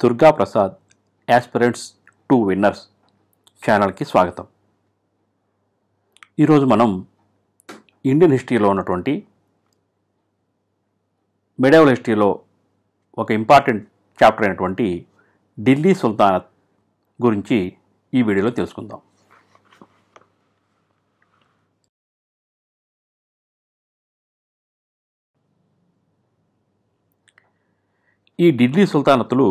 Durga Prasad aspirants to winners ఛానల్కి స్వాగతం. ఈరోజు మనం ఇండియన్ హిస్టరీలో ఉన్నటువంటి మెడేవల్ హిస్టరీలో ఒక ఇంపార్టెంట్ చాప్టర్ అయినటువంటి ఢిల్లీ సుల్తానత్ గురించి ఈ వీడియోలో తెలుసుకుందాం. ఈ ఢిల్లీ సుల్తానత్తులు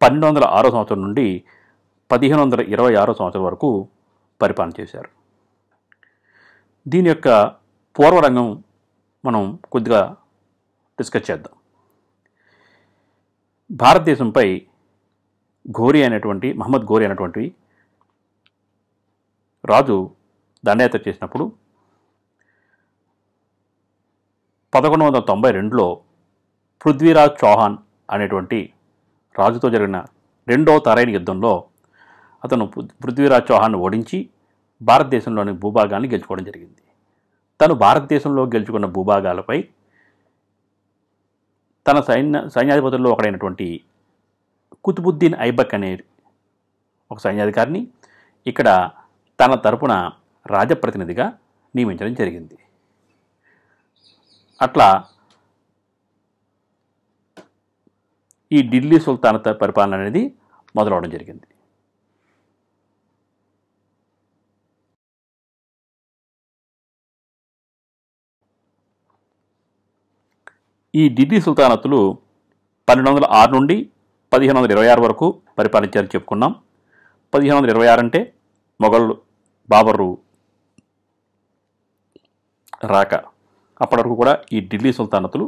1206 సంవత్సరం నుండి 1526 సంవత్సరం వరకు పరిపాలన చేశారు. దీని యొక్క పూర్వరంగం మనం కొద్దిగా డిస్కస్ చేద్దాం. భారతదేశంపై మహమ్మద్ ఘోరీ అనేటువంటి రాజు దండయాత్ర చేసినప్పుడు 1192లో పృథ్వీరాజ్ చౌహాన్ అనేటువంటి రాజుతో జరిగిన రెండవ తరైన యుద్ధంలో అతను పృథ్వీరాజ్ చౌహాన్ను ఓడించి భారతదేశంలోని భూభాగాన్ని గెలుచుకోవడం జరిగింది. తను భారతదేశంలో గెలుచుకున్న భూభాగాలపై తన సైన్యాధిపతుల్లో ఒకడైనటువంటి కుతుబుద్దీన్ ఐబక్ అనే ఒక సైన్యాధికారిని ఇక్కడ తన తరపున రాజప్రతినిధిగా నియమించడం జరిగింది. అట్లా ఈ ఢిల్లీ సుల్తానత్ పరిపాలన అనేది మొదలవడం జరిగింది. ఈ ఢిల్లీ సుల్తానత్తులు 1206 నుండి 1526 వరకు పరిపాలించారని చెప్పుకున్నాం. 1526 అంటే మొఘలు బాబరు రాక, అప్పటి వరకు కూడా ఈ ఢిల్లీ సుల్తాన్లు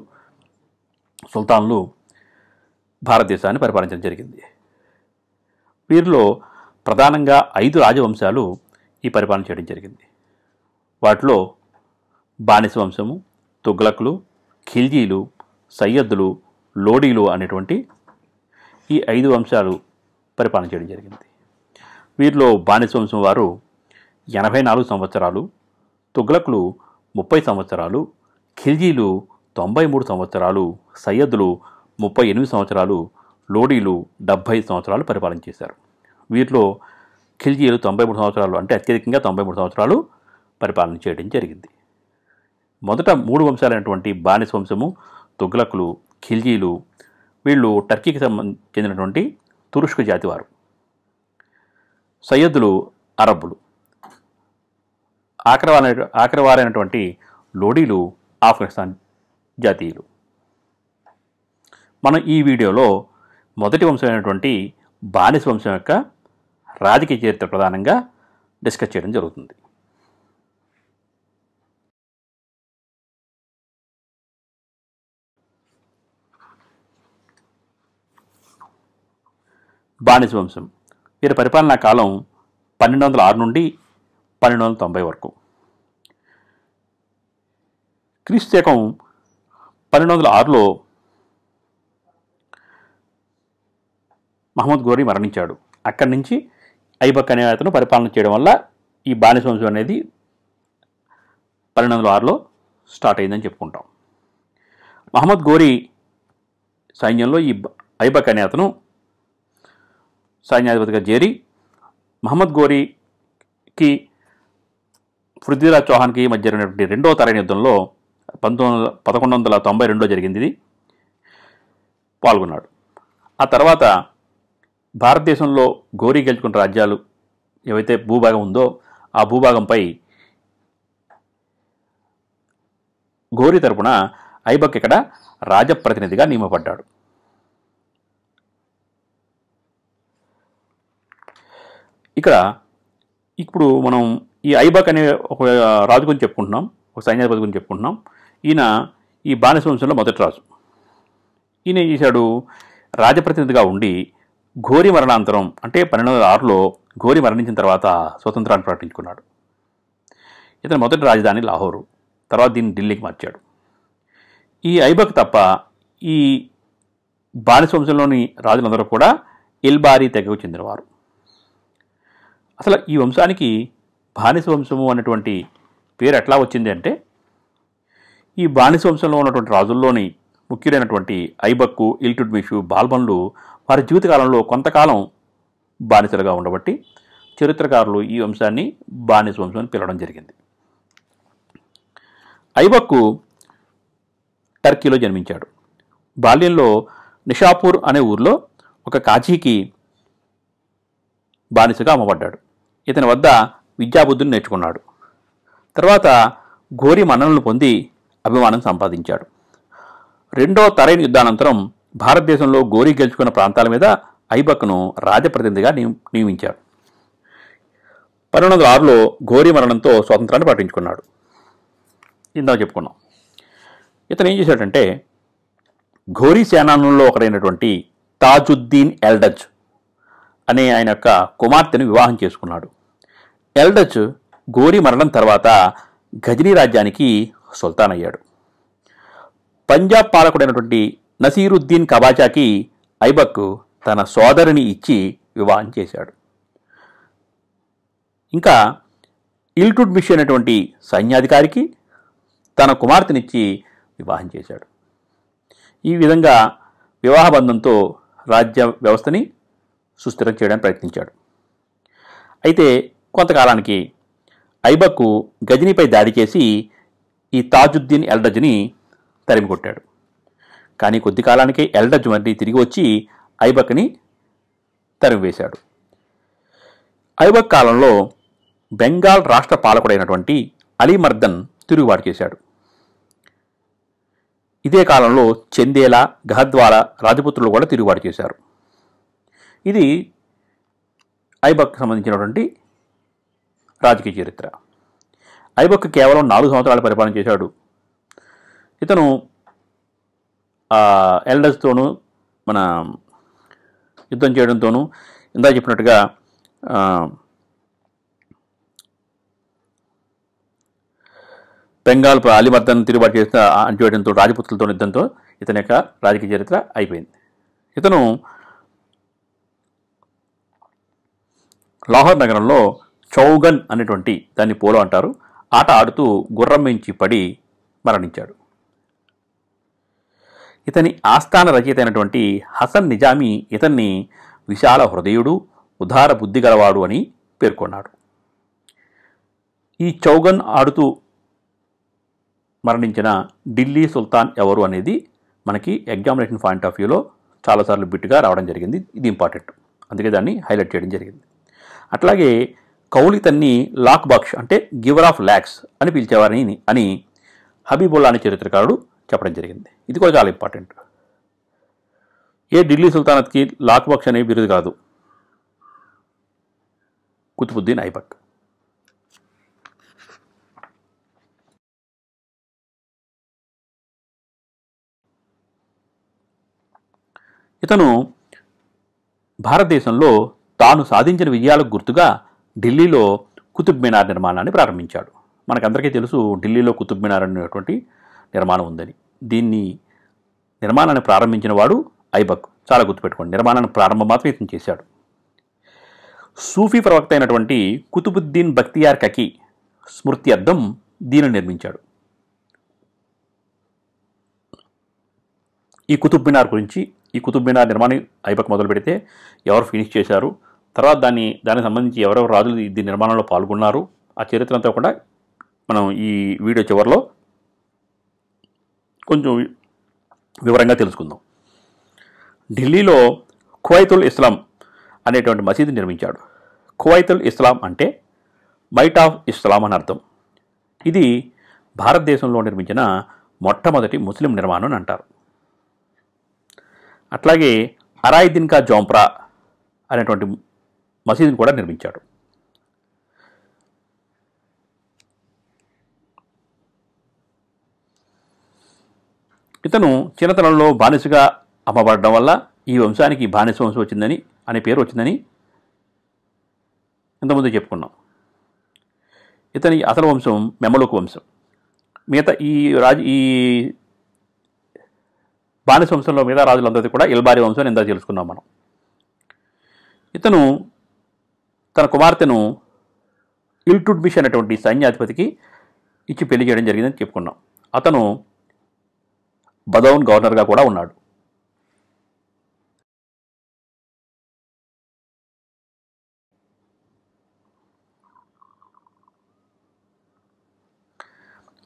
భారతదేశాన్ని పరిపాలించడం జరిగింది. వీరిలో ప్రధానంగా 5 రాజవంశాలు ఈ పరిపాలన చేయడం జరిగింది. వాటిలో బానిస వంశము, తుగ్లక్లు, ఖిల్జీలు, సయ్యద్దులు, లోడీలు అనేటువంటి ఈ 5 వంశాలు పరిపాలన చేయడం జరిగింది. వీరిలో బానిస వంశం వారు 84 సంవత్సరాలు, తుగ్లక్లు 30 సంవత్సరాలు, ఖిల్జీలు 93 సంవత్సరాలు, సయ్యద్దులు 38 సంవత్సరాలు, లోడీలు 70 సంవత్సరాలు పరిపాలన చేశారు. వీరిలో ఖిల్జీలు 93 సంవత్సరాలు అంటే అత్యధికంగా 93 సంవత్సరాలు పరిపాలన చేయడం జరిగింది. మొదట 3 వంశాలైనటువంటి బానిస వంశము, తుగ్లక్లు, ఖిల్జీలు వీళ్ళు టర్కీకి చెందినటువంటి తురుష్కు జాతి వారు. సయ్యద్దులు అరబ్బులు. ఆఖరివారైనటువంటి లోడీలు ఆఫ్ఘనిస్తాన్ జాతీయులు. మనం ఈ వీడియోలో మొదటి వంశమైనటువంటి బానిస వంశం యొక్క రాజకీయ చరిత్ర ప్రధానంగా డిస్కస్ చేయడం జరుగుతుంది. బానిస వంశం వీరి పరిపాలనా కాలం 1206 నుండి 1290 వరకు. క్రీస్తు శకం 1206లో మహమ్మద్ ఘోరీ మరణించాడు. అక్కడి నుంచి ఐబక్ అనే అతను పరిపాలన చేయడం వల్ల ఈ బానిస వంశం అనేది 1206లో స్టార్ట్ అయిందని చెప్పుకుంటాం. మహమ్మద్ ఘోరీ సైన్యంలో ఈ ఐబక్ అనే అతను సైన్యాధిపతిగా చేరి మహమ్మద్ ఘోరీకి పృథ్వీరాజ్ చౌహాన్కి మధ్య జరిగినటువంటి రెండవ తరైన యుద్ధంలో 1192లో జరిగింది. ఇది పాల్గొన్నాడు. ఆ తర్వాత భారతదేశంలో ఘోరీ గెలుచుకున్న రాజ్యాలు ఏవైతే భూభాగం ఉందో ఆ భూభాగంపై ఘోరీ తరపున ఐబక్ ఇక్కడ రాజప్రతినిధిగా నియమపడ్డాడు. ఇప్పుడు మనం ఈ ఐబక్ అనే ఒక రాజు గురించి చెప్పుకుంటున్నాం, ఒక సైన్యాధిపతి గురించి చెప్పుకుంటున్నాం. ఈయన ఈ బానిస వంశంలో మొదటి రాజు. ఈయన ఏం చేశాడు? రాజప్రతినిధిగా ఉండి ఘోరీ మరణాంతరం అంటే 1206లో ఘోరీ మరణించిన తర్వాత స్వతంత్రాన్ని ప్రకటించుకున్నాడు. ఇతని మొదటి రాజధాని లాహోరు, తర్వాత దీన్ని ఢిల్లీకి మార్చాడు. ఈ ఐబక్ తప్ప ఈ బానిస వంశంలోని రాజులందరూ కూడా ఇల్బారీ తెగకు చెందినవారు. అసలు ఈ వంశానికి బానిస వంశము అనేటువంటి పేరు ఎట్లా వచ్చింది అంటే, ఈ బానిస వంశంలో ఉన్నటువంటి రాజుల్లోని ముఖ్యులైనటువంటి ఐబక్కు, ఇల్టుడ్మిషు, బాల్బన్లు వారి జీవితకాలంలో కొంతకాలం బానిసలుగా ఉండబట్టి చరిత్రకారులు ఈ వంశాన్ని బానిస వంశం అని పిలవడం జరిగింది. ఐబక్కు టర్కీలో జన్మించాడు. బాల్యంలో నిషాపూర్ అనే ఊర్లో ఒక కాజీకి బానిసగా అమ్మబడ్డాడు. ఇతని వద్ద విద్యాబుద్ధులు నేర్చుకున్నాడు. తర్వాత ఘోరీ మన్ననలు పొంది అభిమానం సంపాదించాడు. రెండో తరైన్ యుద్ధానంతరం భారతదేశంలో ఘోరీ గెలుచుకున్న ప్రాంతాల మీద ఐబక్ను రాజప్రతినిధిగా నియమించాడు. 1206లో ఘోరీ మరణంతో స్వాతంత్రాన్ని ప్రకటించుకున్నాడు. ఇందాక చెప్పుకున్నాం. ఇతను ఏం చేశాడంటే ఘోరీ సేనానుల్లో ఒకరైనటువంటి తాజుద్దీన్ ఎల్డజ్ అనే ఆయన యొక్క కుమార్తెను వివాహం చేసుకున్నాడు. ఎల్డజ్ ఘోరీ మరణం తర్వాత గజనీ రాజ్యానికి సుల్తాన్ అయ్యాడు. పంజాబ్ పాలకుడైనటువంటి నసీరుద్దీన్ కబాచాకి ఐబక్ తన సోదరిని ఇచ్చి వివాహం చేశాడు. ఇంకా ఇల్టుడ్మిష్ అనేటువంటి సైన్యాధికారికి తన కుమార్తెనిచ్చి వివాహం చేశాడు. ఈ విధంగా వివాహ బంధంతో రాజ్య వ్యవస్థని సుస్థిరం చేయడానికి ప్రయత్నించాడు. అయితే కొంతకాలానికి ఐబక్కు గజనీపై దాడి చేసి ఈ తాజుద్దీన్ ఎల్డజ్ని తరిమికొట్టాడు. కానీ కొద్ది కాలానికి ఎల్డజ్ మళ్ళీ తిరిగి వచ్చి ఐబక్ని తరిమివేశాడు. ఐబక్ కాలంలో బెంగాల్ రాష్ట్ర పాలకుడైనటువంటి అలీమర్దన్ తిరుగుబాటు చేశాడు. ఇదే కాలంలో చందేలా, గహద్వాల రాజపుత్రులు కూడా తిరుగుబాటు చేశారు. ఇది ఐబక్ సంబంధించినటువంటి రాజకీయ చరిత్ర. ఐబక్ కేవలం 4 సంవత్సరాల పరిపాలన చేశాడు. ఇతను ఎల్డజ్తోనూ మన యుద్ధం చేయడంతోనూ ఇందాక చెప్పినట్టుగా బెంగాల్ అలీమర్దన్ తిరుగుబాటు చేసిన చేయడంతో రాజపుత్రులతో యుద్ధంతో ఇతని యొక్క రాజకీయ చరిత్ర అయిపోయింది. ఇతను లాహోర్ నగరంలో చౌగన్ అనేటువంటి దాన్ని పోలో అంటారు ఆట ఆడుతూ గుర్రం మించి పడి మరణించాడు. ఇతని ఆస్థాన రచయిత అయినటువంటి హసన్ నిజామీ ఇతన్ని విశాల హృదయుడు, ఉదార బుద్ధి గలవాడు అని పేర్కొన్నాడు. ఈ చౌగన్ ఆడుతూ మరణించిన ఢిల్లీ సుల్తాన్ ఎవరు అనేది మనకి ఎగ్జామినేషన్ పాయింట్ ఆఫ్ వ్యూలో చాలాసార్లు బిట్టుగా రావడం జరిగింది. ఇది ఇంపార్టెంట్, అందుకే దాన్ని హైలైట్ చేయడం జరిగింది. అట్లాగే కౌల్ ఇతన్ని లాక్ బక్ష్ అంటే గివర్ ఆఫ్ ల్యాక్స్ అని పిలిచేవారని అని హబీబుల్లా అనే చరిత్రకారుడు చెప్పడం జరిగింది. ఇది కూడా చాలా ఇంపార్టెంట్. ఏ ఢిల్లీ సుల్తానత్కి లాక్ బక్ష్ అనే బిరుదు కాదు, కుతుబుద్దీన్ ఐబక్. ఇతను భారతదేశంలో తాను సాధించిన విజయాలకు గుర్తుగా ఢిల్లీలో కుతుబ్ మినార్ నిర్మాణాన్ని ప్రారంభించాడు. మనకందరికీ తెలుసు ఢిల్లీలో కుతుబ్ మినార్ అనేటువంటి నిర్మాణం ఉందని. దీన్ని నిర్మాణాన్ని ప్రారంభించిన వాడు ఐబక్. చాలా గుర్తుపెట్టుకోండి, నిర్మాణాన్ని ప్రారంభం మాత్రం ఇతను చేశాడు. సూఫీ ప్రవక్త అయినటువంటి కుతుబుద్దీన్ బక్తియార్ కకి స్మృత్యర్థం దీనిని నిర్మించాడు. ఈ కుతుబ్ మినార్ గురించి, ఈ కుతుబ్ మినార్ నిర్మాణం ఐబక్ మొదలు పెడితే ఎవరు ఫినిష్ చేశారు, తర్వాత దానికి సంబంధించి ఎవరెవరు రాజులు దీని నిర్మాణంలో పాల్గొన్నారు, ఆ చరిత్ర అంతా కూడా మనం ఈ వీడియో చివరిలో కొంచెం వివరంగా తెలుసుకుందాం. ఢిల్లీలో ఖువైతుల్ ఇస్లాం అనేటువంటి మసీదు నిర్మించాడు. ఖువైతుల్ ఇస్లాం అంటే మైట్ ఆఫ్ ఇస్లాం అని అర్థం. ఇది భారతదేశంలో నిర్మించిన మొట్టమొదటి ముస్లిం నిర్మాణం అని అంటారు. అట్లాగే అరాయిద్దీన్ కా జౌంప్రా అనేటువంటి మసీదుని కూడా నిర్మించాడు. ఇతను చిన్నతనంలో బానిసగా అమ్మబడడం వల్ల ఈ వంశానికి బానిస వంశం వచ్చిందని అనే పేరు వచ్చిందని ఇంతకుముందు చెప్పుకున్నాం. ఇతని అసలు వంశం మెమలుక్ వంశం. మిగతా ఈ బానిస వంశంలో మిగతా రాజులందరికీ కూడా ఇల్బారీ వంశం ఇందా తెలుసుకున్నాం మనం. ఇతను తన కుమార్తెను ఇల్టుడ్మిష్ అనేటువంటి సైన్యాధిపతికి ఇచ్చి పెళ్లి చేయడం జరిగిందని చెప్పుకున్నాం. అతను బదౌన్ గవర్నర్గా కూడా ఉన్నాడు.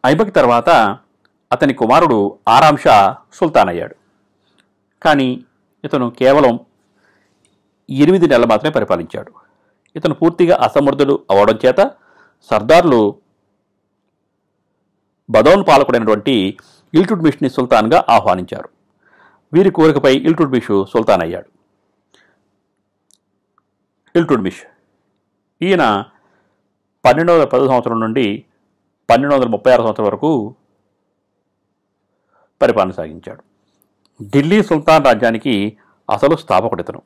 ఐబక్ తర్వాత అతని కుమారుడు ఆరామ్ షా సుల్తాన్ అయ్యాడు. కానీ ఇతను కేవలం 8 నెలలు మాత్రమే పరిపాలించాడు. ఇతను పూర్తిగా అసమర్థుడు అవడం చేత సర్దార్లు బదౌన్ పాలకుడైనటువంటి ఇల్టుట్మిష్ని సుల్తాన్గా ఆహ్వానించారు. వీరి కోరికపై ఇల్టుట్మిష్ సుల్తాన్ అయ్యాడు. ఇల్టుట్మిష్ ఈయన 1210 సంవత్సరం నుండి 1236 సంవత్సరం వరకు పరిపాలన సాగించాడు. ఢిల్లీ సుల్తాన్ రాజ్యానికి అసలు స్థాపకుడు.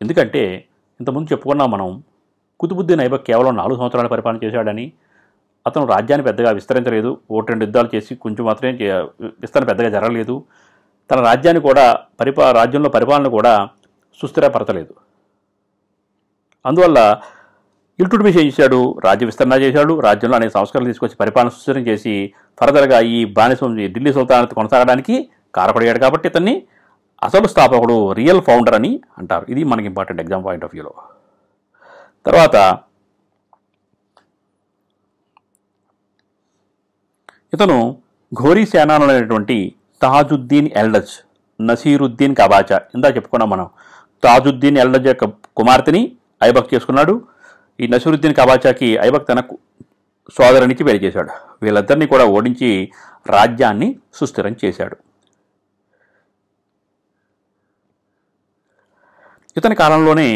ఎందుకంటే ఇంతకుముందు చెప్పుకున్నాం మనం, కుతుబుద్దీన్ ఐబక్ కేవలం 4 సంవత్సరాలు పరిపాలన చేశాడని, అతను రాజ్యాన్ని పెద్దగా విస్తరించలేదు, 1-2 యుద్ధాలు చేసి కొంచెం మాత్రమే విస్తరణ పెద్దగా జరగలేదు, తన రాజ్యాన్ని కూడా రాజ్యంలో పరిపాలన కూడా సుస్థిరపరచలేదు. అందువల్ల ఇల్టుట్మిష్ ఏం చేశాడు, రాజ్య విస్తరణ చేశాడు, రాజ్యంలో అనేక సంస్కరణలు తీసుకొచ్చి పరిపాలన సుస్థిరం చేసి ఫర్దర్గా ఈ బానిస ఢిల్లీ సుల్తానత్ కొనసాగడానికి కారపడయ్యాడు. కాబట్టి ఇతన్ని అసలు స్థాపకుడు, రియల్ ఫౌండర్ అని అంటారు. ఇది మనకి ఇంపార్టెంట్ ఎగ్జామ్ పాయింట్ ఆఫ్ వ్యూలో. తర్వాత ఇతను ఘోరీ సేనానులైనటువంటి తాజుద్దీన్ ఎల్డజ్, నసీరుద్దీన్ కబాచా, ఇందా చెప్పుకున్నాం మనం, తాజుద్దీన్ ఎల్డజ్ యొక్క కుమార్తెని ఐబక్ చేసుకున్నాడు. ఈ నసీరుద్దీన్ కబాచాకి ఐబక్ తన సోదరునికి పెళ్లి చేశాడు. వీళ్ళిద్దరినీ కూడా ఓడించి రాజ్యాన్ని సుస్థిరం చేశాడు. ఇతని కాలంలోనే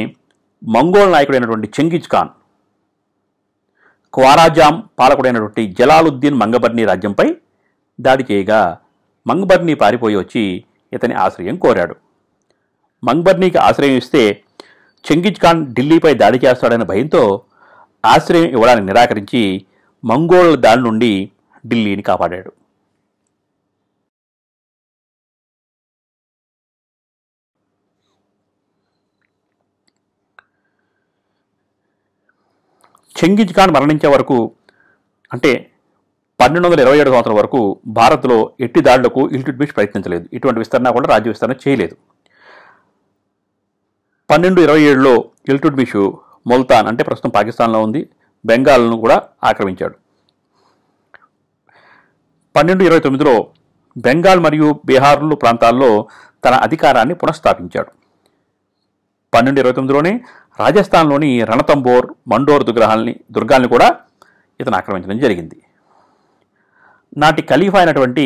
మంగోల్ నాయకుడైనటువంటి చెంగిజ్ ఖాన్, ఖ్వారాజాం పాలకుడైనటువంటి జలాలుద్దీన్ మంగబర్నీ రాజ్యంపై దాడి చేయగా మంగబర్నీ పారిపోయి వచ్చి ఇతని ఆశ్రయం కోరాడు. మంగబర్నీకి ఆశ్రయం ఇస్తే చెంగిజ్ ఖాన్ ఢిల్లీపై దాడి చేస్తాడనే భయంతో ఆశ్రయం ఇవ్వడానికి నిరాకరించి మంగోళ్ల దాడి నుండి ఢిల్లీని కాపాడాడు. చెంగిజ్ ఖాన్ మరణించే వరకు, అంటే 1227 సంవత్సరం వరకు భారత్లో ఎట్టి దాడులకు ఇల్టుట్మిష్ ప్రయత్నించలేదు. ఇటువంటి విస్తరణ కూడా రాజ్య విస్తరణ చేయలేదు. 1227లో ఇల్టుట్మిష్ ముల్తాన్, అంటే ప్రస్తుతం పాకిస్తాన్లో ఉంది, బెంగాల్ను కూడా ఆక్రమించాడు. 1229లో బెంగాల్ మరియు బీహార్లు ప్రాంతాల్లో తన అధికారాన్ని పునఃస్థాపించాడు. 1229లోనే రాజస్థాన్లోని రణతంబోర్, మండోర్ దుర్గాల్ని కూడా ఇతను ఆక్రమించడం జరిగింది. నాటి ఖలీఫా అయినటువంటి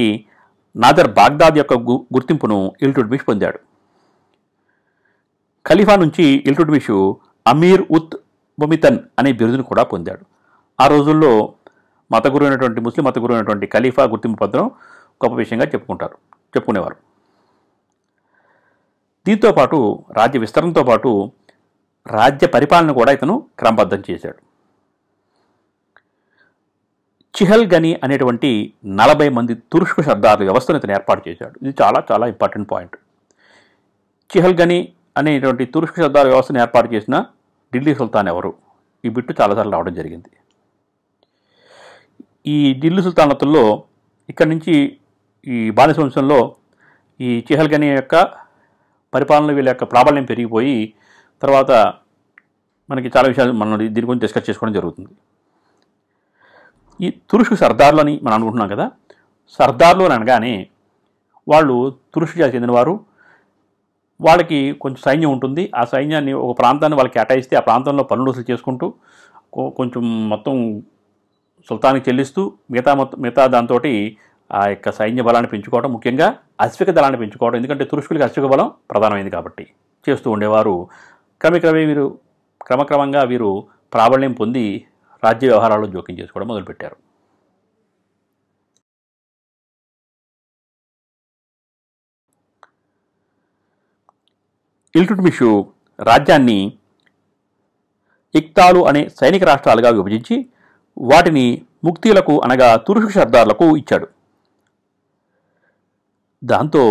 నాదర్ బాగ్దాద్ యొక్క గుర్తింపును ఇల్టుట్మిష్ పొందాడు. ఖలీఫా నుంచి ఇల్టుట్మిష్ అమీర్ ఉత్ బొమితన్ అనే బిరుదును కూడా పొందాడు. ఆ రోజుల్లో ముస్లిం మత గురువు అయినటువంటి ఖలీఫా గుర్తింపు పొందడం గొప్ప విషయంగా చెప్పుకునేవారు. దీంతో పాటు రాజ్య విస్తరణతో పాటు రాజ్య పరిపాలన కూడా ఇతను క్రమబద్ధం చేశాడు. చిహల్గని అనేటువంటి 40 మంది తురుష్కు సర్దార్ల వ్యవస్థను ఇతను ఏర్పాటు చేశాడు. ఇది చాలా చాలా ఇంపార్టెంట్ పాయింట్. చిహల్గని అనేటువంటి తురుష్కు సర్దార్ వ్యవస్థను ఏర్పాటు చేసిన ఢిల్లీ సుల్తాన్ ఎవరు? ఈ బిట్టు చాలాసార్లు రావడం జరిగింది. ఈ ఢిల్లీ సుల్తానతుల్లో ఇక్కడి నుంచి ఈ బానిస వంశంలో ఈ చిహల్గని యొక్క పరిపాలన, వీళ్ళ యొక్క ప్రాబల్యం పెరిగిపోయి తర్వాత మనకి చాలా విషయాలు మనం దీని గురించి డిస్కస్ చేసుకోవడం జరుగుతుంది. ఈ తురుష్కు సర్దార్లు అని మనం అనుకుంటున్నాం కదా. సర్దార్లు అని అనగానే వాళ్ళు తురుష్కు జాతికి చెందినవారు. వాళ్ళకి కొంచెం సైన్యం ఉంటుంది. ఆ సైన్యాన్ని ఒక ప్రాంతాన్ని వాళ్ళకి కేటాయిస్తే ఆ ప్రాంతంలో పనులు వసూలు చేసుకుంటూ కొంచెం మొత్తం సుల్తాన్కి చెల్లిస్తూ మిగతా దాంతో ఆ యొక్క సైన్య బలాన్ని పెంచుకోవడం, ముఖ్యంగా అశ్విక దళాన్ని పెంచుకోవడం. ఎందుకంటే తురుష్కులకి అశ్విక బలం ప్రధానమైంది కాబట్టి చేస్తూ ఉండేవారు. క్రమక్రమంగా వీరు ప్రాబల్యం పొంది రాజ్య వ్యవహారాల్లో జోక్యం చేసుకోవడం మొదలుపెట్టారు. ఇల్టుట్మిష్ రాజ్యాన్ని ఇక్తాలు అనే సైనిక రాష్ట్రాలుగా విభజించి వాటిని ముక్తీలకు అనగా తురుష్కు సర్దార్లకు ఇచ్చాడు. దాంతో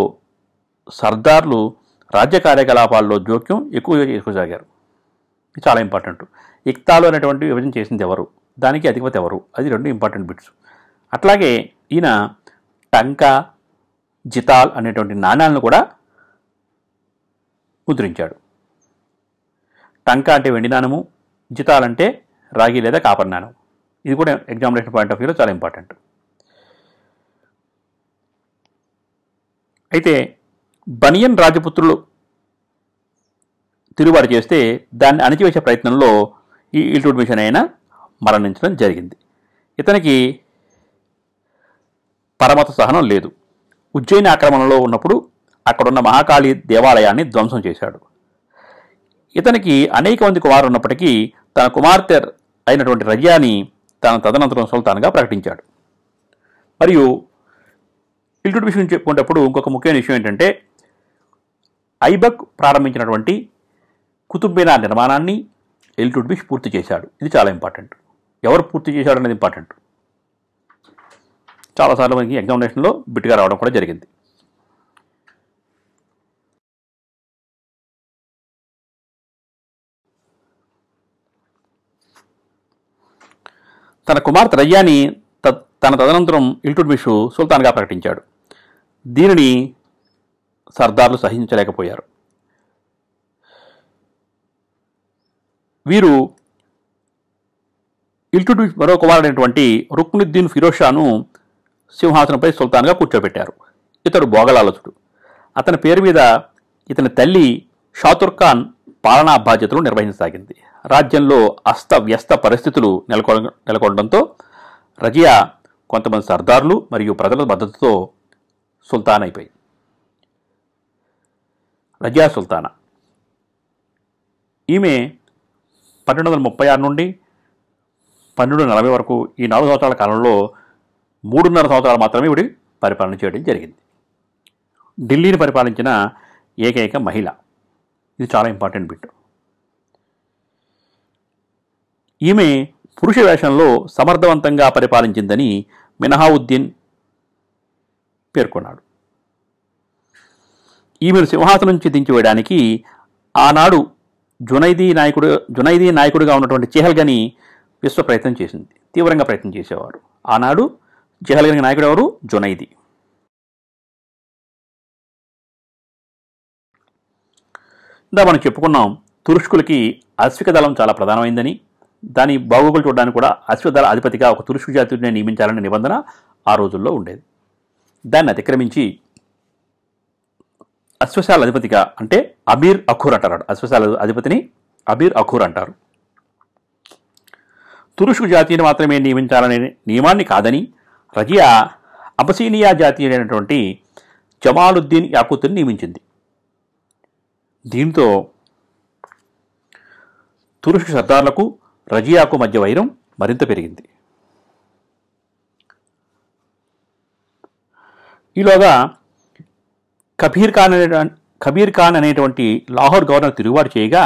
సర్దార్లు రాజ్య కార్యకలాపాల్లో జోక్యం ఎక్కువగా చేసుకోసాగారు. ఇది చాలా ఇంపార్టెంట్. ఇక్తాలు అనేటువంటి విభజన చేసింది ఎవరు? దానికి అధిపతి ఎవరు, అది రెండు ఇంపార్టెంట్ బిట్స్. అట్లాగే ఈయన టంకా, జితాల్ అనేటువంటి నాణ్యాలను కూడా ముద్రించాడు. టంకా అంటే వెండి నాణము, జితాల్ అంటే రాగి లేదా కాపర్ నాణం. ఇది కూడా ఎగ్జామినేషన్ పాయింట్ ఆఫ్ వ్యూలో చాలా ఇంపార్టెంట్. అయితే బనియన్ రాజపుత్రులు తిరుగుబాటు చేస్తే దాన్ని అణచివేసే ప్రయత్నంలో ఈ ఇల్టుట్మిష్ అయినా మరణించడం జరిగింది. ఇతనికి పరమత సహనం లేదు. ఉజ్జయిని ఆక్రమణలో ఉన్నప్పుడు అక్కడున్న మహాకాళి దేవాలయాన్ని ధ్వంసం చేశాడు. ఇతనికి అనేక మంది కుమారులు ఉన్నప్పటికీ తన కుమార్తె అయినటువంటి రజియాని తన తదనంతరం సుల్తాన్గా ప్రకటించాడు. మరియు ఇల్టుట్మిష్ గురించి చెప్పుకునేటప్పుడు ఇంకొక ముఖ్యమైన విషయం ఏంటంటే, ఐబక్ ప్రారంభించినటువంటి కుతుబ్ మినార్ నిర్మాణాన్ని ఇల్టుట్మిష్ పూర్తి చేశాడు. ఇది చాలా ఇంపార్టెంట్. ఎవరు పూర్తి చేశాడు అనేది ఇంపార్టెంట్. చాలాసార్లు మనకి ఎగ్జామినేషన్లో బిట్గా రావడం కూడా జరిగింది. తన కుమార్తె రయ్యాని తన తదనంతరం ఇల్టుట్మిష్ సుల్తాన్గా ప్రకటించాడు. దీనిని సర్దార్లు సహించలేకపోయారు. వీరు ఇల్టుట్మిష్ మరో కుమారుడైనటువంటి రుక్నుద్దీన్ ఫిరోజ్ షాను సింహాసనంపై సుల్తాన్గా కూర్చోబెట్టారు. ఇతడు భోగలాలసుడు. అతని పేరు మీద ఇతని తల్లి షాతుర్ఖాన్ పాలనా బాధ్యతలు నిర్వహించసాగింది. రాజ్యంలో అస్తవ్యస్త పరిస్థితులు నెలకొనడంతో రజియా కొంతమంది సర్దార్లు మరియు ప్రజల మద్దతుతో సుల్తాన్ అయిపోయి రజియా సుల్తానా. ఈమె 1236 నుండి 1240 వరకు ఈ 4 సంవత్సరాల కాలంలో 3.5 సంవత్సరాలు మాత్రమే ఈవిడ పరిపాలన చేయడం జరిగింది. ఢిల్లీని పరిపాలించిన ఏకైక మహిళ. ఇది చాలా ఇంపార్టెంట్ బిట్. ఈమె పురుష వేషంలో సమర్థవంతంగా పరిపాలించిందని మినహావుద్దీన్ పేర్కొన్నాడు. ఈమెను సింహాసనం నుంచి దించివేయడానికి ఆనాడు జునైదీ నాయకుడిగా ఉన్నటువంటి చెహల్గని విశ్వ ప్రయత్నం చేసింది. తీవ్రంగా ప్రయత్నం చేసేవారు. ఆనాడు చెహల్గని నాయకుడు ఎవరు? జునైదీ. ఇందా మనం చెప్పుకున్నాం, తురుష్కులకి అశ్విక దళం చాలా ప్రధానమైందని, దాని బాగోగులు చూడడానికి కూడా అశ్విక దళ అధిపతిగా ఒక తురుష్కు జాతీయుడిని నియమించాలనే నిబంధన ఆ రోజుల్లో ఉండేది. దాన్ని అతిక్రమించి అశ్వశాల అధిపతిగా, అంటే అమీర్ అఖూర్ అంటారు. అశ్వశాల అధిపతిని అమీర్ అఖూర్ అంటారు. తురుష్కు జాతీయుని మాత్రమే నియమించాలనే నియమాన్ని కాదని రజియా అబసీనియా జాతీయుడైనటువంటి జమాలుద్దీన్ యాకూత్ని నియమించింది. దీంతో తురుష్కు సర్దార్లకు రజియాకు మధ్య వైరం మరింత పెరిగింది. ఈలోగా కబీర్ ఖాన్ అనేటువంటి లాహోర్ గవర్నర్ తిరుగుబాటు చేయగా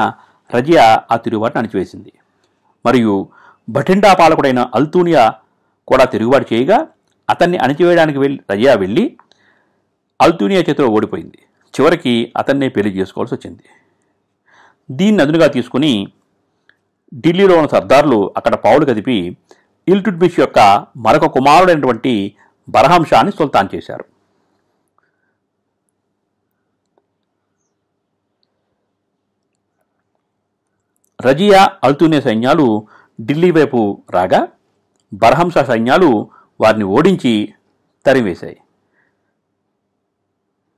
రజియా ఆ తిరుగుబాటును అణిచివేసింది. మరియు భటిండా పాలకుడైన అల్తూనియా కూడా తిరుగుబాటు చేయగా అతన్ని అణిచివేయడానికి రజియా వెళ్ళి అల్తూనియా చేతిలో ఓడిపోయింది. చివరికి అతన్నే పెళ్లి చేసుకోవాల్సి వచ్చింది. దీన్ని అదునుగా తీసుకుని ఢిల్లీలో ఉన్న సర్దార్లు అక్కడ పావులు కదిపి ఇల్టుట్మిష్ యొక్క మరొక కుమారుడైనటువంటి బర్హం షాని సుల్తాన్ చేశారు. రజియా, అల్తూనియా సైన్యాలు ఢిల్లీ వైపు రాగా బర్హం షా సైన్యాలు వారిని ఓడించి తరివేశాయి.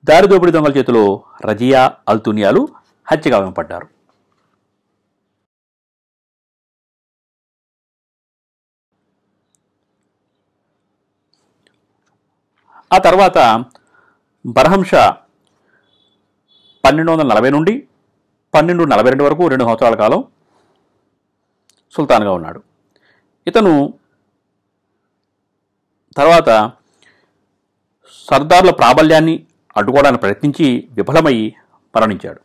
దారిదోపిడి దొంగల చేతిలో రజియా, అల్తూనియాలు హత్యగా వెంపడ్డారు. ఆ తర్వాత బర్హం షా 1240 నుండి 1242 వరకు 2 సంవత్సరాల కాలం సుల్తాన్గా ఉన్నాడు. ఇతను తర్వాత సర్దార్ల ప్రాబల్యాన్ని అడ్డుకోవడానికి ప్రయత్నించి విఫలమై మరణించాడు,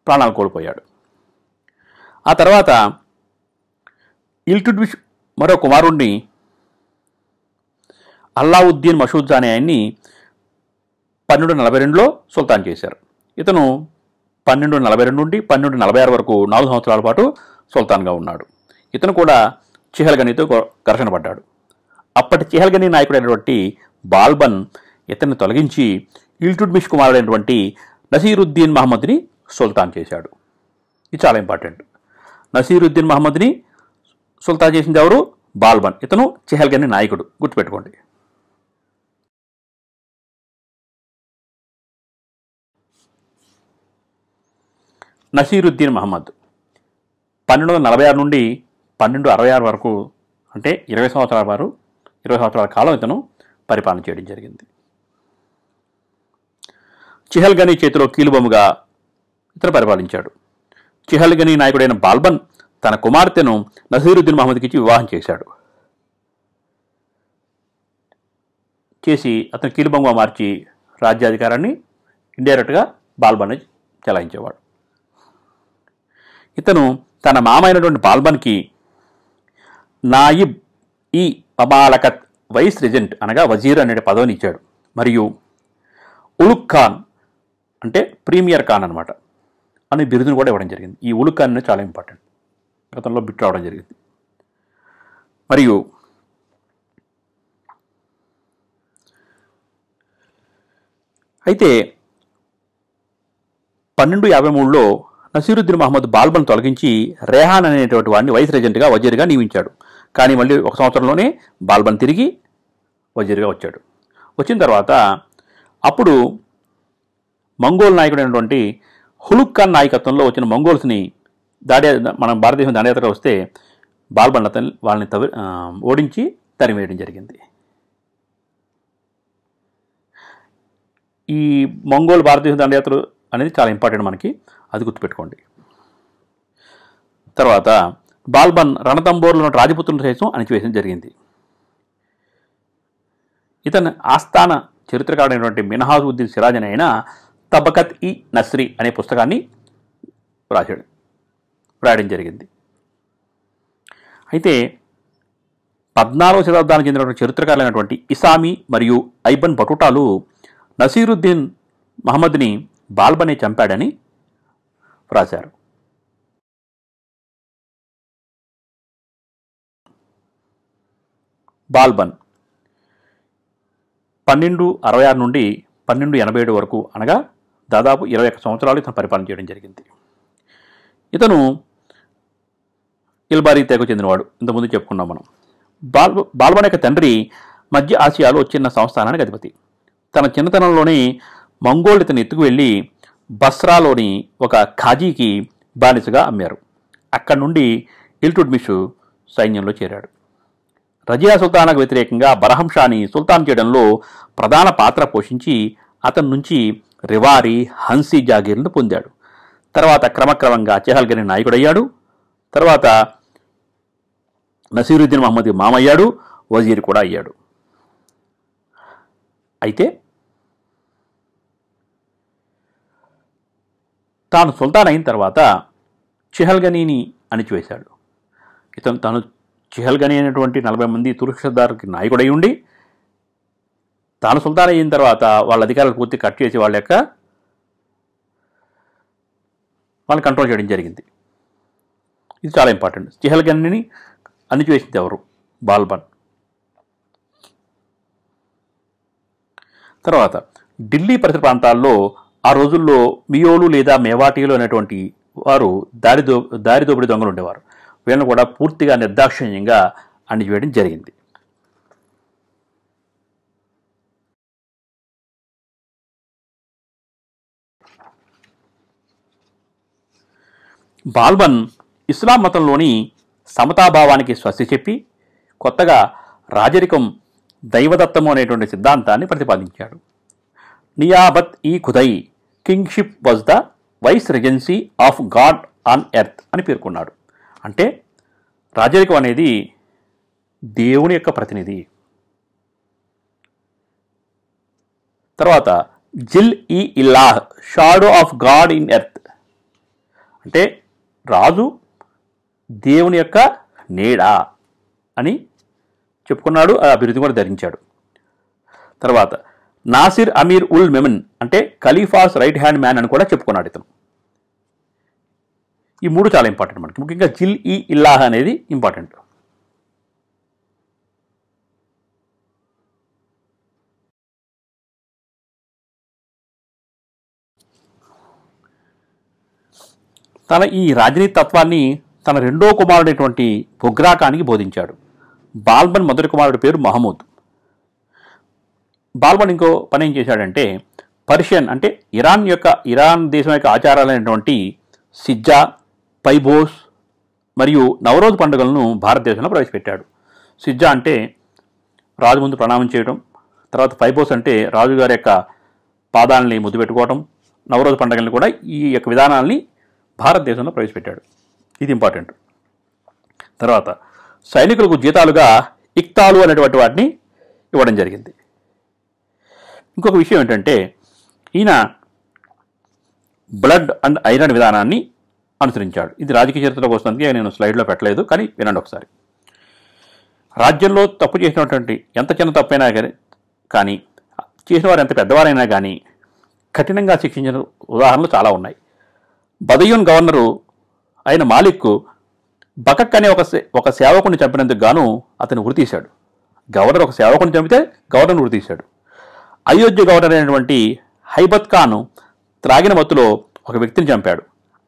ప్రాణాలు కోల్పోయాడు. ఆ తర్వాత ఇల్టుట్మిష్ మరో కుమారుణ్ణి అల్లావుద్దీన్ మసూద్ అనే ఆయన్ని 1242లో సుల్తాన్ చేశారు. ఇతను 1242 నుండి 1246 వరకు 4 సంవత్సరాల పాటు సుల్తాన్గా ఉన్నాడు. ఇతను కూడా చిహల్గనీతో ఘర్షణ పడ్డాడు. అప్పటి చిహల్గనీ నాయకుడైనటువంటి బాల్బన్ ఇతన్ని తొలగించి ఇల్టుట్మిష్ కుమారుడైనటువంటి నసీరుద్దీన్ మహమ్మద్ని సుల్తాన్ చేశాడు. ఇది చాలా ఇంపార్టెంట్. నసీరుద్దీన్ మహమ్మద్ని సుల్తాన్ చేసింది ఎవరు? బాల్బన్. ఇతను చిహల్గనీ నాయకుడు, గుర్తుపెట్టుకోండి. నసీరుద్దీన్ మహమ్మద్ 1246 నుండి 1266 వరకు, అంటే 20 సంవత్సరాల కాలం ఇతను పరిపాలన చేయడం జరిగింది. చిహల్గనీ చేతిలో కీలుబొమ్మగా ఇతను పరిపాలించాడు. చిహల్గనీ నాయకుడైన బాల్బన్ తన కుమార్తెను నసీరుద్దీన్ మహమ్మద్కి ఇచ్చి వివాహం చేసి అతను కీలుబొమ్మగా మార్చి రాజ్యాధికారాన్ని ఇండైరెక్ట్గా బాల్బన్ చెలాయించేవాడు. ఇతను తన మామ అయినటువంటి బాల్బన్కి నాయిబ్ ఈ మమాలకత్ వైస్ రెజెంట్ అనగా వజీర్ అనే పదవిని ఇచ్చాడు. మరియు ఉలుక్ ఖాన్ అంటే ప్రీమియర్ ఖాన్ అనమాట అనే బిరుదును కూడా ఇవ్వడం జరిగింది. ఈ ఉలుక్ ఖాన్ అనేది చాలా ఇంపార్టెంట్, గతంలో బిట్ రావడం జరిగింది. మరియు అయితే 1253లో నసీరుద్దీన్ మహమ్మద్ బాల్బన్ తొలగించి రేహాన్ అనేటువంటి వాడిని వైస్ రెజెంట్గా వజీర్గా నియమించాడు. కానీ మళ్ళీ 1 సంవత్సరంలోనే బాల్బన్ తిరిగి వజీర్గా వచ్చాడు. వచ్చిన తర్వాత అప్పుడు మంగోల్ నాయకుడైనటువంటి హులుక్ ఖాన్ నాయకత్వంలో వచ్చిన మంగోల్స్ని మన భారతదేశం దండయాత్ర వస్తే బాల్బన్ వాళ్ళని ఓడించి తరిమేయడం జరిగింది. ఈ మంగోల్ భారతదేశం దండయాత్ర అనేది చాలా ఇంపార్టెంట్ మనకి, అది గుర్తుపెట్టుకోండి. తర్వాత బాల్బన్ రణతంబోర్లను రాజపుత్రుల సైతం అణిచివేయడం జరిగింది. ఇతను ఆస్థాన చరిత్రకారుడైనటువంటి మినహాజుద్దీన్ సిరాజ్ అని అయిన తబకత్ ఇ నస్రీ అనే పుస్తకాన్ని రాయడం జరిగింది. అయితే 14వ శతాబ్దానికి చెందినటువంటి చరిత్రకారులైనటువంటి ఇసామి మరియు ఐబన్ బటుటాలు నసీరుద్దీన్ మహమ్మద్ని బాల్బనే చంపాడని వ్రాశారు. బాల్బన్ 1266 నుండి 1287 వరకు, అనగా దాదాపు 21 సంవత్సరాలు ఇతను పరిపాలన చేయడం జరిగింది. ఇతను ఇల్బారీ తెగకు చెందినవాడు, ఇంతకుముందు చెప్పుకున్నాం మనం. బాల్బన్ యొక్క తండ్రి మధ్య ఆసియాలో చిన్న సంస్థానానికి అధిపతి. తన చిన్నతనంలోనే మంగోల్ ఇతను ఎత్తుకు వెళ్ళి బస్రాలోని ఒక ఖాజీకి బానిసగా అమ్మారు. అక్కడి నుండి ఇల్టుట్మిష్ సైన్యంలో చేరాడు. రజియా సుల్తానాకు వ్యతిరేకంగా బరహం షాని సుల్తాన్ చేయడంలో ప్రధాన పాత్ర పోషించి అతని నుంచి రివారీ, హన్సీ జాగీర్లను పొందాడు. తర్వాత క్రమక్రమంగా చిహల్గనీ నాయకుడయ్యాడు. తర్వాత నసీరుద్దీన్ మహమ్మద్ మామయ్యాడు, వజీర్ కూడా అయ్యాడు. అయితే తాను సుల్తాన్ అయిన తర్వాత చిహల్గనీని అణిచివేశాడు. తను చిహల్గనీ అనేటువంటి 40 మంది తుర్క్ సర్దార్కి నాయకుడై ఉండి తాను సుల్తాన్ అయిన తర్వాత వాళ్ళ అధికారాలు పూర్తి కట్ చేసి వాళ్ళని కంట్రోల్ చేయడం జరిగింది. ఇది చాలా ఇంపార్టెంట్. చిహల్గనీని అణిచివేసింది ఎవరు? బాల్బన్. తర్వాత ఢిల్లీ పరిసర ప్రాంతాల్లో ఆ రోజుల్లో మియోలు లేదా మేవాటీలు అనేటువంటి వారు దారిదోపిడి దొంగలు ఉండేవారు. వీళ్ళను కూడా పూర్తిగా నిర్దాక్షిణ్యంగా అణిచివేయడం జరిగింది. బాల్బన్ ఇస్లాం మతంలోని సమతాభావానికి స్వస్తి చెప్పి కొత్తగా రాజరికం దైవదత్తము అనేటువంటి సిద్ధాంతాన్ని ప్రతిపాదించాడు. నియాబత్ ఈ ఖుదై, kingship was the vice regency of God on earth అని పేర్కొన్నాడు. అంటే రాజరికం అనేది దేవుని యొక్క ప్రతినిధి. తర్వాత జిల్ ఈ ఇల్లాహ్, shadow of God in earth, అంటే రాజు దేవుని యొక్క నీడ అని చెప్పుకున్నాడు. ఆ బిరుదు కూడా ధరించాడు. తర్వాత నాసిర్ అమీర్ ఉల్ మెమన్, అంటే ఖలీఫాస్ రైట్ హ్యాండ్ మ్యాన్ అని కూడా చెప్పుకున్నాడు ఇతను. ఈ మూడు చాలా ఇంపార్టెంట్ మనకి, ముఖ్యంగా జిల్ ఈ ఇల్లాహ్ అనేది ఇంపార్టెంట్. తన ఈ రాజనీతి తత్వాన్ని తన రెండో కుమారుడైనటువంటి బుగ్రా ఖాన్కి బోధించాడు. బాల్బన్ మొదటి కుమారుడి పేరు మహమూద్. బాల్బన్ ఇంకో పని ఏం చేశాడంటే, పర్షియన్ అంటే ఇరాన్ దేశం యొక్క ఆచారాలైనటువంటి సిజ్జా, పైబోస్ మరియు నవరోజ్ పండుగలను భారతదేశంలో ప్రవేశపెట్టాడు. సిజ్జా అంటే రాజు ముందు ప్రణామం చేయడం, తర్వాత పైబోస్ అంటే రాజుగారి యొక్క పాదాలని ముద్దు పెట్టుకోవడం, నవరోజ్ పండుగల్ని కూడా ఈ యొక్క విధానాల్ని భారతదేశంలో ప్రవేశపెట్టాడు. ఇది ఇంపార్టెంట్. తర్వాత సైనికులకు జీతాలుగా ఇక్తాలు అనేటువంటి వాటిని ఇవ్వడం జరిగింది. ఇంకొక విషయం ఏంటంటే, ఈయన బ్లడ్ అండ్ ఐరన్ విధానాన్ని అనుసరించాడు. ఇది రాజకీయ చరిత్రలోకి వస్తుంది, నేను స్లైడ్లో పెట్టలేదు, కానీ వినండి ఒకసారి. రాజ్యంలో తప్పు చేసినటువంటి ఎంత చిన్న తప్పైనా కానీ చేసిన వారు ఎంత పెద్దవారైనా కానీ కఠినంగా శిక్షించిన ఉదాహరణలు చాలా ఉన్నాయి. బదయూన్ గవర్నరు అయిన మాలిక్ బకక్ అనే ఒక సేవకుని చంపినందుకు గాను అతను ఉరితీశాడు. గవర్నర్ ఒక సేవకుని చంపితే గవర్నర్ ఉరితీశాడు. అయోధ్య గవర్నర్ అయినటువంటి హైబత్ ఖాన్ త్రాగిన మత్తులో ఒక వ్యక్తిని చంపాడు.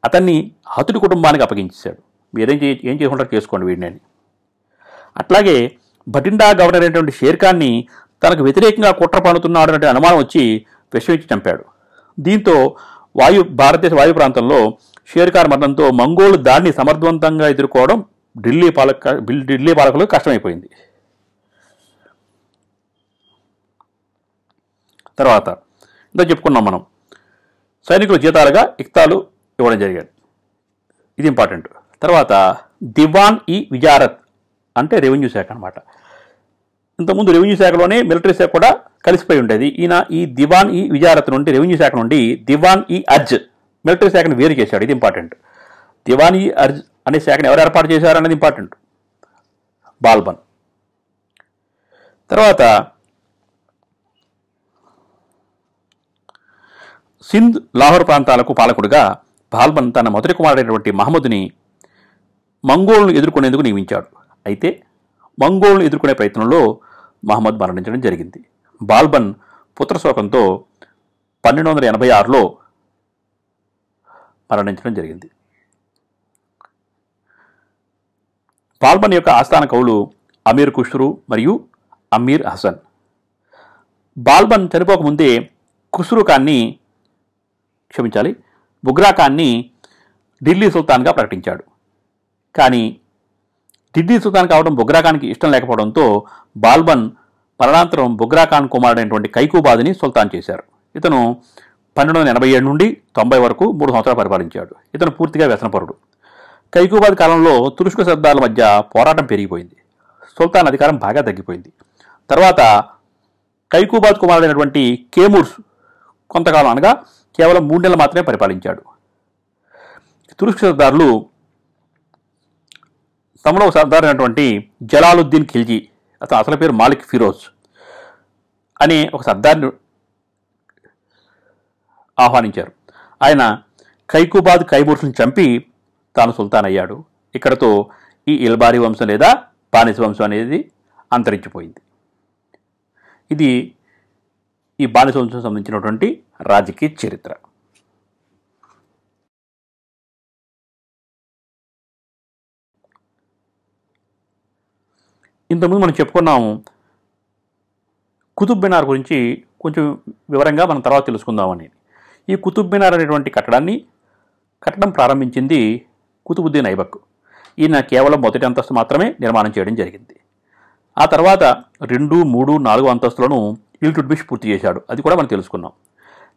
అతన్ని హతుడి కుటుంబానికి అప్పగించేశాడు. మీరేం ఏం చేసుకుంటారో చేసుకోండి వీడిని అని. అట్లాగే భటిండా గవర్నర్ అయినటువంటి షేర్ఖాన్ని తనకు వ్యతిరేకంగా కుట్ర పన్నుతున్నాడు అనే అనుమానం వచ్చి విషం ఇచ్చి చంపాడు. దీంతో భారతదేశ వాయు ప్రాంతంలో షేర్ఖాన్ మరణంతో మంగోలు దాడిని సమర్థవంతంగా ఎదుర్కోవడం ఢిల్లీ పాలకులకు కష్టమైపోయింది. తర్వాత ఇంత చెప్పుకున్నాం మనం, సైనికుల జీతాలుగా ఇక్తాలు ఇవ్వడం జరిగాడు. ఇది ఇంపార్టెంట్. తర్వాత దివాన్ ఈ విజారత్ అంటే రెవెన్యూ శాఖ అనమాట. ఇంతకుముందు రెవెన్యూ శాఖలోనే మిలిటరీ శాఖ కూడా కలిసిపోయి ఉండేది. ఈయన ఈ దివాన్ ఈ విజారత్ నుండి, రెవెన్యూ శాఖ నుండి దివాన్ ఈ అర్జ్ మిలిటరీ శాఖను వేరు చేశాడు. ఇది ఇంపార్టెంట్. దివాన్ ఈ అర్జ్ అనే శాఖను ఎవరు ఏర్పాటు చేశారు అనేది ఇంపార్టెంట్, బాల్బన్. తర్వాత సింధ్, లాహోర్ ప్రాంతాలకు పాలకుడిగా బాల్బన్ తన మొదటి కుమారుడైనటువంటి మహమ్మద్ని మంగోళ్లను ఎదుర్కొనేందుకు నియమించాడు. అయితే మంగోళ్లను ఎదుర్కొనే ప్రయత్నంలో మహమ్మద్ మరణించడం జరిగింది. బాల్బన్ పుత్రశోకంతో 1286లో మరణించడం జరిగింది. బాల్బన్ యొక్క ఆస్థాన కవులు అమీర్ ఖుష్రు మరియు అమీర్ హసన్. బాల్బన్ చనిపోకముందే బుగ్రా ఖాన్ని ఢిల్లీ సుల్తాన్గా ప్రకటించాడు. కానీ ఢిల్లీ సుల్తాన్ కావడం బుగ్రా ఖాన్కి ఇష్టం లేకపోవడంతో బాల్బన్ మరణాంతరం బుగ్రా ఖాన్ కుమారుడైనటువంటి కైకుబాద్ని సుల్తాన్ చేశారు. ఇతను 1287 నుండి 90 వరకు 3 సంవత్సరాలు పరిపాలించాడు. ఇతను పూర్తిగా వ్యసనపరుడు. కైకుబాద్ కాలంలో తురుష్క సర్దార్ల మధ్య పోరాటం పెరిగిపోయింది. సుల్తాన్ అధికారం బాగా తగ్గిపోయింది. తర్వాత కైకుబాద్ కుమారుడైనటువంటి కేమూర్స్ కొంతకాలం అనగా కేవలం 3 నెలలు మాత్రమే పరిపాలించాడు. తురుష్క సర్దార్లు తమలో సర్దార్ అయినటువంటి జలాలుద్దీన్ ఖిల్జీ, అతను అసలు పేరు మాలిక్ ఫిరోజ్ అనే ఒక సర్దార్ని ఆహ్వానించారు. ఆయన కైమూర్స్ని చంపి తాను సుల్తాన్ అయ్యాడు. ఇక్కడతో ఈ ఇల్బారీ వంశం లేదా బానిస వంశం అనేది అంతరించిపోయింది. ఇది ఈ బానిస వంశం సంబంధించినటువంటి రాజకీయ చరిత్ర. ఇంతకుముందు మనం చెప్పుకున్నాము కుతుబ్ మినార్ గురించి కొంచెం వివరంగా మనం తర్వాత తెలుసుకుందామని. ఈ కుతుబ్ మినార్ అనేటువంటి కట్టడం ప్రారంభించింది కుతుబుద్దీన్ ఐబక్. ఈయన కేవలం మొదటి అంతస్తు మాత్రమే నిర్మాణం చేయడం జరిగింది. ఆ తర్వాత 2, 3, 4 అంతస్తులను ఇల్టుడ్మిష్ పూర్తి చేశాడు. అది కూడా మనం తెలుసుకున్నాం.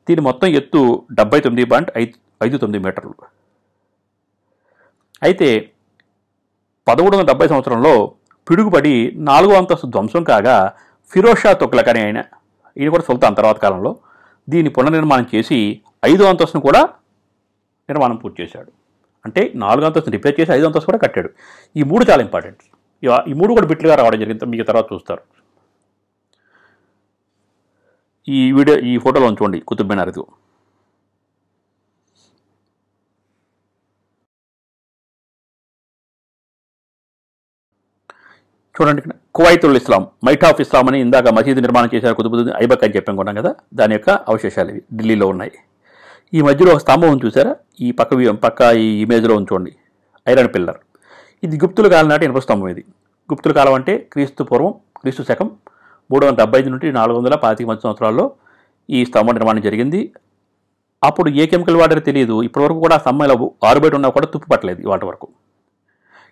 దీని మొత్తం ఎత్తు 79.59 మీటర్లు. అయితే 1170 సంవత్సరంలో పిడుగుపడి 4వ అంతస్తు ధ్వంసం కాగా ఫిరోజ్ షా తుగ్లక్ అనే ఈయన కూడా సుల్తాన్ తర్వాత కాలంలో దీన్ని పునర్నిర్మాణం చేసి 5వ అంతస్తును కూడా నిర్మాణం పూర్తి చేశాడు. అంటే 4వ అంతస్తును రిపేర్ చేసి 5వ అంతస్తు కూడా కట్టాడు. ఈ 3 చాలా ఇంపార్టెంట్. ఈ 3 కూడా బిట్లుగా రావడం జరిగింది, మీకు తర్వాత చూస్తారు. ఈ ఫోటోలో చూడండి కుతుబ్ మినార్. చూడండి ఇక్కడ కువైతుల్ ఇస్లాం, మైట్ ఆఫ్ ఇస్లాం అని ఇందాక మసీదు నిర్మాణం చేశారు కుతుబుద్దీన్ ఐబక్ అని చెప్పాం కొన్నాం కదా, దాని యొక్క అవశేషాలు ఇవి ఢిల్లీలో ఉన్నాయి. ఈ మధ్యలో ఒక స్తంభం చూసారా, ఈ పక్క ఈ ఇమేజ్లో ఉంచండి, ఐరన్ పిల్లర్. ఇది గుప్తుల కాలం నాటి ఇనుప స్తంభం. ఇది గుప్తుల కాలం అంటే క్రీస్తు శకం 375 నుండి 425 సంవత్సరాల్లో ఈ స్తంభం నిర్మాణం జరిగింది. అప్పుడు ఏ కెమికల్ వాడారో తెలియదు, ఇప్పటివరకు కూడా ఆ స్తంభం ఇలా ఆరుబయట ఉన్నా కూడా తుప్పు పట్టలేదు వాటి వరకు.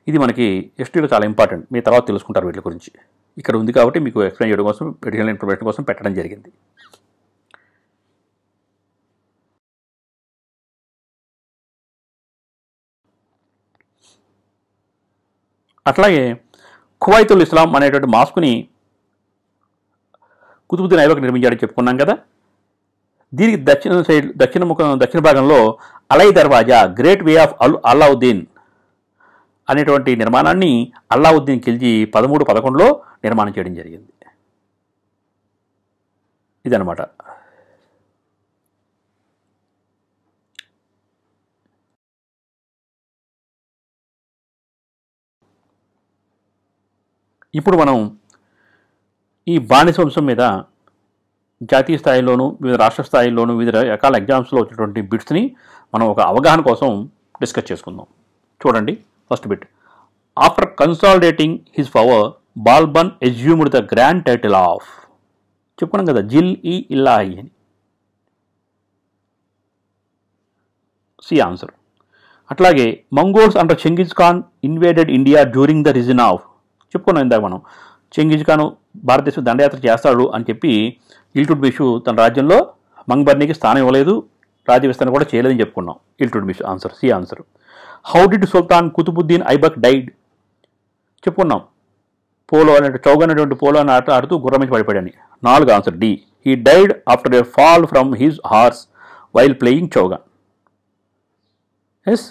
ఇది మనకి హిస్టరీలో చాలా ఇంపార్టెంట్, మీ తర్వాత తెలుసుకుంటారు వీటి గురించి. ఇక్కడ ఉంది కాబట్టి మీకు ఎక్స్ప్లెయిన్ చేయడం కోసం, అడిషనల్ ఇన్ఫర్మేషన్ కోసం పెట్టడం జరిగింది. అట్లాగే కువైతుల్ ఇస్లాం అనేటువంటి మాస్కుని కుతుబుద్దీన్ ఐబక్ నిర్మించాడని చెప్పుకున్నాం కదా. దీనికి దక్షిణ భాగంలో అలై దర్వాజా, గ్రేట్ వే ఆఫ్ అల్లావుద్దీన్ అనేటువంటి నిర్మాణాన్ని అల్లావుద్దీన్ ఖిల్జీ 1311లో నిర్మాణం చేయడం జరిగింది. ఇదనమాట. ఇప్పుడు మనం ఈ బానిస వంశం మీద జాతీయ స్థాయిలోనూ వివిధ రాష్ట్ర స్థాయిల్లోనూ వివిధ రకాల ఎగ్జామ్స్లో వచ్చినటువంటి బిట్స్ని మనం ఒక అవగాహన కోసం డిస్కస్ చేసుకుందాం. చూడండి first bit. After consolidating his power, Balban assumed the grand title of, చెప్పుకున్నాం కదా, జిల్-ఇ-ఇల్లాహి అని. C answer. అట్లాగే Mongols under Chengiz Khan invaded India during the reign of, చెప్పుకున్నాం ఇందాక మనం, చెంగిజ్ ఖాన్ భారతదేశం దండయాత్ర చేస్తాడు అని చెప్పి ఇల్టుట్మిష్ తన రాజ్యంలో మంగ్బర్నీకి స్థానం ఇవ్వలేదు, రాజ్య విస్తరణ కూడా చేయలేదని చెప్పుకున్నాం. Iltutmish answer, C answer. How did Sultan Qutbuddin Aibak died, చెప్పుకున్నాం, పోలో అనే చౌగన్ అనేటువంటి పోలో అని ఆడుతూ గుర్రం నుంచి పడిపోయాడని. 4 answer D. He died after a fall from his horse while playing chaugan. Yes.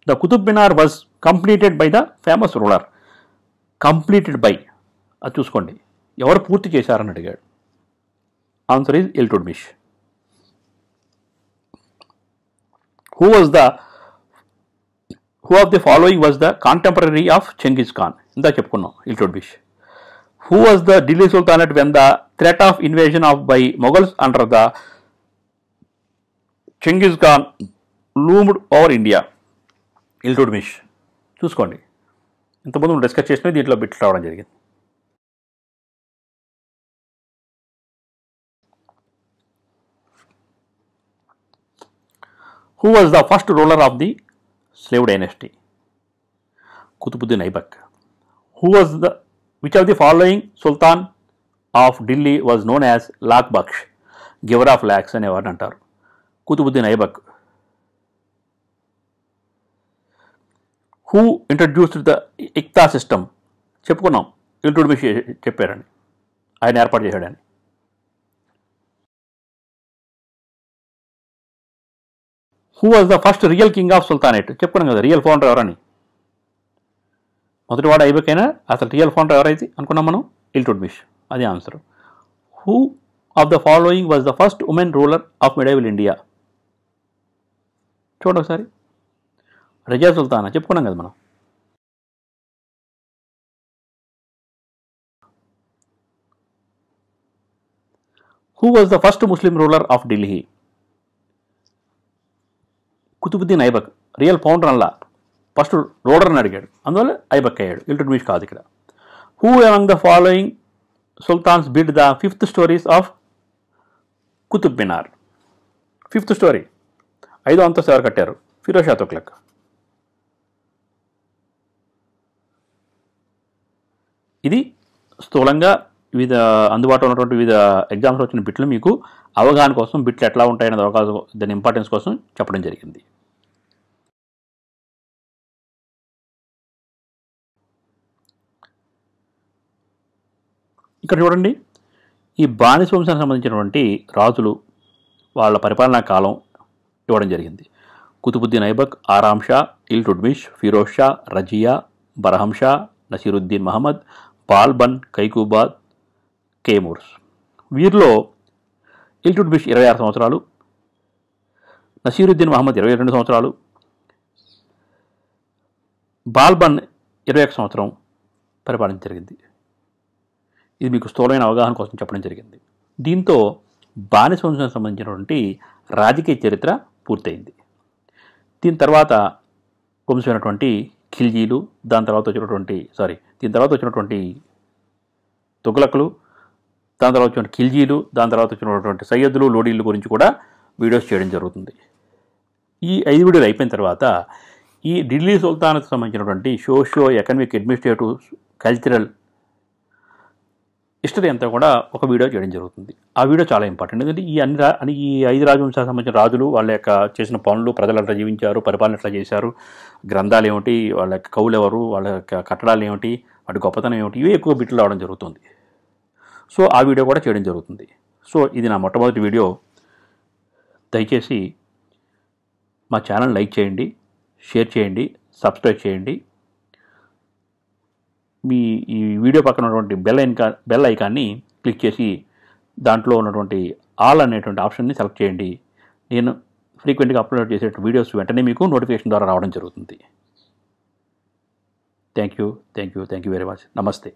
The Qutub Minar was completed by the famous ruler. Completed by, అది చూసుకోండి, ఎవరు పూర్తి చేశారని అడిగాడు. Answer is Iltutmish. Who of the following was the contemporary of Genghis Khan? ఇందా చెప్పుకున్నాం, Iltutmish. Who was the Delhi Sultanate when the threat of invasion by Mughals under the Genghis Khan loomed over India? Iltutmish. చూసుకోండి, ఇంతకుముందు మనం discuss చేసినవి దీంట్లో బిట్లు రావడం జరిగింది. Who was the first ruler of the slave dynasty? Qutbuddin Aibak. Which of the following Sultan of Delhi was known as Lakh Baksh, giver of lakhs అని ఎవరిని అంటారు? Qutubuddin Aibak. Who introduced the iqta system? చెప్పుకున్నాం, ఇల్టుట్మిష్ చెప్పారని, ఆయన ఏర్పాటు చేశాడని. Who was the first real king of Sultanate? చెప్పుకున్నాం కదా, రియల్ ఫౌండర్ ఎవరని. మొదటివాడు ఐబకేనా, అసలు రియల్ ఫౌండర్ ఎవరైతే అనుకున్నాం మనం? ఇల్టుట్మిష్, అది answer. Who of the following was the first woman ruler of medieval India? చూడండి ఒకసారి, రజియా సుల్తానా, చెప్పుకున్నాం కదా మనం. Who was the first Muslim ruler of Delhi? Qutbuddin Aibak. Real founder అలా, ఫస్ట్ రూలర్ అని అడిగాడు, అందువల్ల ఐబక్ అయ్యాడు, ఇల్టుట్మిష్ కాదు ఇక్కడ. Who among the following sultans built the 5th stories of Qutub Minar? 5th story, 5వ అంతస్తు ఎవరు కట్టారు? ఫిరోజ్ షా తుగ్లక్. ఇది స్థూలంగా వివిధ అందుబాటులో ఉన్నటువంటి వివిధ ఎగ్జామ్స్లో వచ్చిన బిట్లు మీకు అవగాహన కోసం, బిట్లు ఎట్లా ఉంటాయనేది అవగాహన, దాని ఇంపార్టెన్స్ కోసం చెప్పడం జరిగింది. ఇక్కడ చూడండి, ఈ బానిస వంశానికి సంబంధించినటువంటి రాజులు వాళ్ళ పరిపాలనా కాలం ఇవ్వడం జరిగింది. కుతుబుద్దీన్ ఐబక్, ఆరామ్ షా, ఇల్టుట్మిష్, ఫిరోజ్ షా, రజియా, బరహం షా, నసీరుద్దీన్ మహమ్మద్, బాల్బన్, కైకుబాద్, కేమూర్స్. వీరిలో ఇల్టుట్మిష్ 26 సంవత్సరాలు, నసీరుద్దీన్ మహమ్మద్ 22 సంవత్సరాలు, బాల్బన్ 21 సంవత్సరం పరిపాలన జరిగింది. ఇది మీకు స్థూలమైన అవగాహన కోసం చెప్పడం జరిగింది. దీంతో బానిస వంశానికి సంబంధించినటువంటి రాజకీయ చరిత్ర పూర్తయింది. దీని తర్వాత వంశమైనటువంటి ఖిల్జీలు, దీని తర్వాత వచ్చినటువంటి తుగ్లకులు, దాని తర్వాత వచ్చిన ఖిల్జీలు, దాని తర్వాత వచ్చినటువంటి సయ్యద్దులు, లోడీలు గురించి కూడా వీడియోస్ చేయడం జరుగుతుంది. ఈ 5 వీడియోలు అయిపోయిన తర్వాత ఈ ఢిల్లీ సుల్తాన్కి సంబంధించినటువంటి socio economic, administrative, cultural history అంతా కూడా ఒక వీడియో చేయడం జరుగుతుంది. ఆ వీడియో చాలా ఇంపార్టెంట్. ఎందుకంటే ఈ 5 రాజవంశాలకు సంబంధించిన రాజులు వాళ్ళ యొక్క చేసిన పనులు, ప్రజలు ఎట్లా జీవించారు, పరిపాలన ఎట్లా చేశారు, గ్రంథాలు ఏమిటి, వాళ్ళ యొక్క కవులు ఎవరు, వాళ్ళ యొక్క కట్టడాలు ఏమిటి, వాటి గొప్పతనం ఏమిటి, ఇవి ఎక్కువ బిట్లు రావడం జరుగుతుంది. సో ఆ వీడియో కూడా చేయడం జరుగుతుంది. సో ఇది నా మొట్టమొదటి వీడియో. దయచేసి మా ఛానల్ లైక్ చేయండి, షేర్ చేయండి, సబ్స్క్రైబ్ చేయండి. మీ ఈ వీడియో పక్కన ఉన్నటువంటి బెల్ ఐకాన్ని క్లిక్ చేసి దాంట్లో ఉన్నటువంటి ఆల్ అనేటువంటి ఆప్షన్ని సెలెక్ట్ చేయండి. నేను ఫ్రీక్వెంట్గా అప్లోడ్ చేసే వీడియోస్ వెంటనే మీకు నోటిఫికేషన్ ద్వారా రావడం జరుగుతుంది. Thank you very much. నమస్తే.